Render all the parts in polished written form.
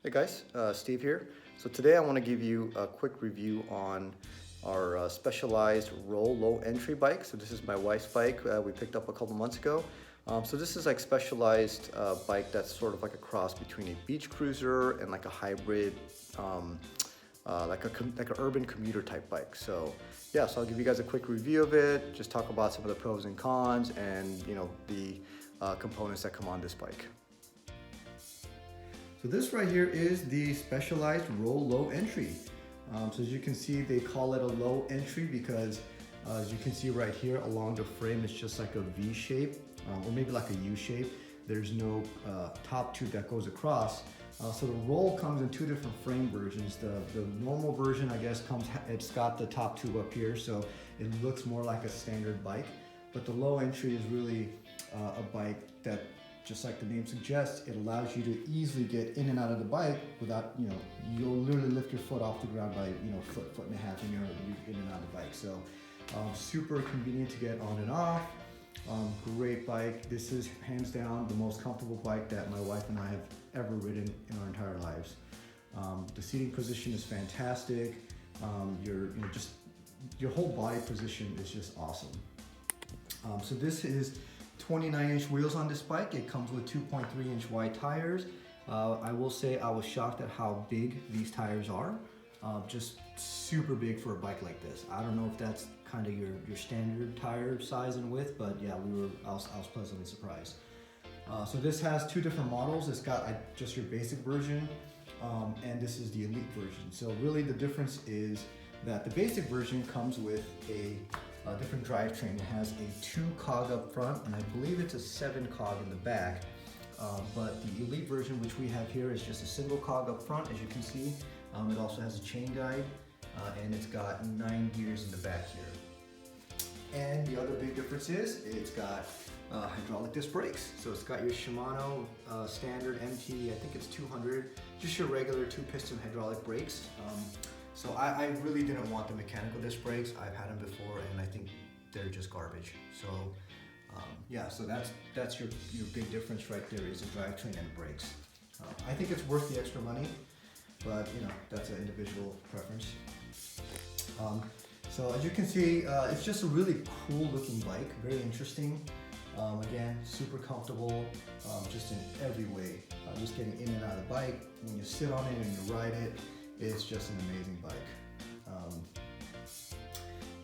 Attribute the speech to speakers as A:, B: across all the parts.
A: Hey guys, Steve here. So today I want to give you a quick review on our specialized roll low entry bike. So this is my wife's bike we picked up a couple months ago. So this is like specialized bike that's sort of like a cross between a beach cruiser and like a hybrid, like an urban commuter type bike. So yeah, so I'll give you guys a quick review of it, just talk about some of the pros and cons and the components that come on this bike. So this right here is the specialized roll low entry. So as you can see, they call it a low entry because as you can see right here along the frame, it's just like a V shape or maybe like a U shape. There's no top tube that goes across. So the roll comes in two different frame versions. The normal version, I guess, it's got the top tube up here, so it looks more like a standard bike. But the low entry is really a bike that, just like the name suggests, it allows you to easily get in and out of the bike without, you'll literally lift your foot off the ground by, foot and a half, and you're in and out of the bike. So super convenient to get on and off. Great bike. This is hands down the most comfortable bike that my wife and I have ever ridden in our entire lives. The seating position is fantastic. Your whole body position is just awesome. So this is 29-inch wheels on this bike. It comes with 2.3-inch wide tires. I will say I was shocked at how big these tires are. Just super big for a bike like this. I don't know if that's kind of your standard tire size and width, but yeah, I was pleasantly surprised. So this has two different models. It's got just your basic version, and this is the elite version. So really the difference is that the basic version comes with a different drivetrain. It has a 2 cog up front, and I believe it's a 7 cog in the back. But the elite version, which we have here, is just a single cog up front, as you can see. It also has a chain guide, and it's got 9 gears in the back here. And the other big difference is it's got hydraulic disc brakes. So it's got your Shimano standard MT, I think it's 200, just your regular 2-piston hydraulic brakes. So I really didn't want the mechanical disc brakes. I've had them before and I think they're just garbage. So yeah, so that's your big difference right there, is the drivetrain and brakes. I think it's worth the extra money, but that's an individual preference. So as you can see, it's just a really cool looking bike, very interesting. Again, super comfortable, just in every way. Just getting in and out of the bike. When you sit on it and you ride it, it's just an amazing bike.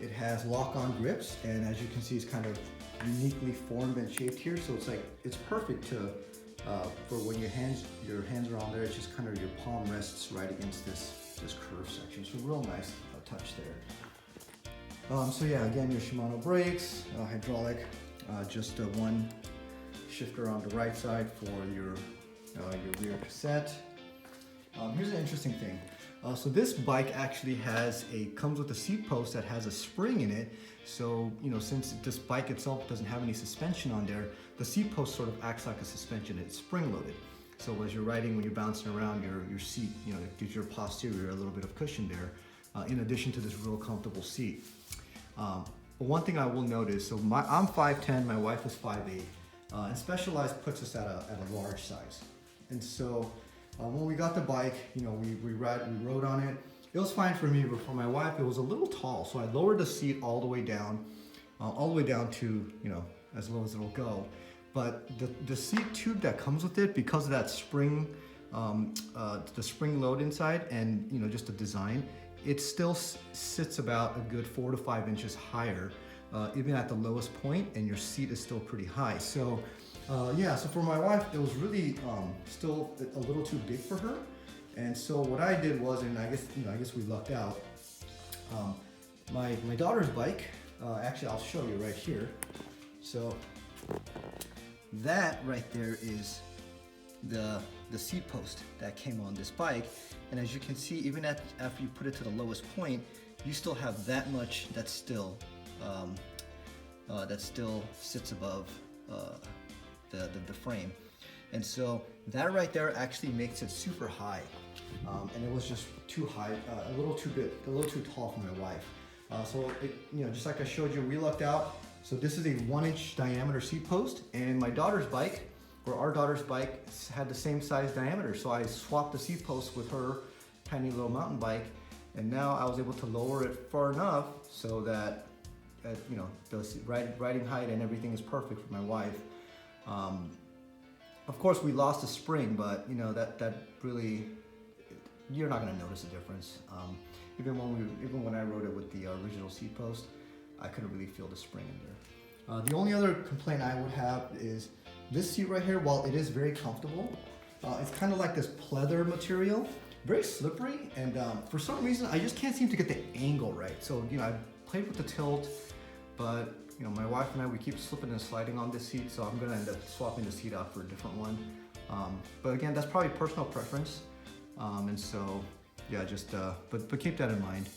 A: It has lock-on grips, and as you can see, it's kind of uniquely formed and shaped here. So it's perfect for when your hands are on there. It's just kind of your palm rests right against this curved section. So real nice touch there. So yeah, again, your Shimano brakes, hydraulic, just one shifter on the right side for your rear cassette. Here's an interesting thing. So this bike actually comes with a seat post that has a spring in it. So, since this bike itself doesn't have any suspension on there, the seat post sort of acts like a suspension. It's spring loaded. So as you're riding, when you're bouncing around, your seat, it gives your posterior a little bit of cushion there, in addition to this real comfortable seat. But one thing I will notice, so I'm 5'10", my wife is 5'8", and Specialized puts us at a large size. And so when we got the bike, we rode on it. It was fine for me, but for my wife, it was a little tall. So I lowered the seat all the way down to, as low as it'll go. But the seat tube that comes with it, because of that spring, the spring load inside and, just the design, it still sits about a good 4 to 5 inches higher, even at the lowest point, and your seat is still pretty high. So yeah, so for my wife, it was really still a little too big for her. And so what I did was, and I guess we lucked out, my daughter's bike, actually I'll show you right here. So that right there is the seat post that came on this bike. And as you can see, even after you put it to the lowest point, you still have that much that still sits above the frame. And so that right there actually makes it super high. And it was just too high, a little too tall for my wife. So just like I showed you, we lucked out. So this is a 1-inch diameter seat post, and my daughter's bike where our daughter's bike had the same size diameter. So I swapped the seat post with her tiny little mountain bike, and now I was able to lower it far enough so that, you know, the riding height and everything is perfect for my wife. Of course, we lost a spring, but you know that really, you're not going to notice a difference. Even when I rode it with the original seat post, I couldn't really feel the spring in there. The only other complaint I would have is this seat right here. While it is very comfortable, it's kind of like this pleather material, very slippery, and for some reason I just can't seem to get the angle right. So you know, I played with the tilt, but you know, my wife and I, we keep slipping and sliding on this seat, so I'm gonna end up swapping the seat out for a different one. But again, that's probably personal preference, and so yeah, just but keep that in mind.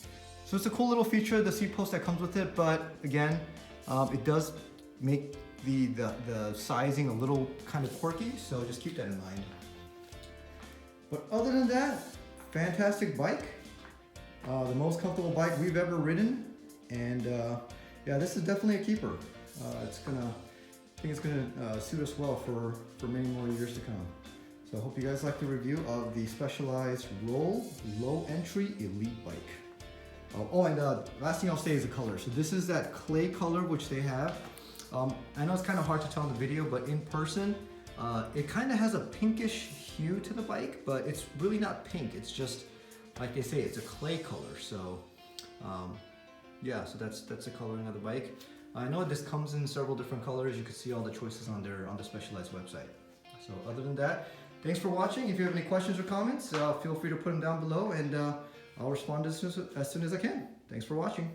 A: So it's a cool little feature, the seat post that comes with it, but again, it does make the sizing a little kind of quirky, so just keep that in mind. But other than that, fantastic bike, the most comfortable bike we've ever ridden, and yeah, this is definitely a keeper. I think it's gonna suit us well for many more years to come. So I hope you guys like the review of the Specialized Roll Low Entry Elite bike. Oh, and last thing I'll say is the color. So this is that clay color which they have. I know it's kind of hard to tell in the video, but in person, it kind of has a pinkish hue to the bike, but it's really not pink. It's just, like they say, it's a clay color. So yeah, so that's the coloring of the bike. I know this comes in several different colors. You can see all the choices on the Specialized website. So other than that, thanks for watching. If you have any questions or comments, feel free to put them down below, and I'll respond as soon as I can. Thanks for watching.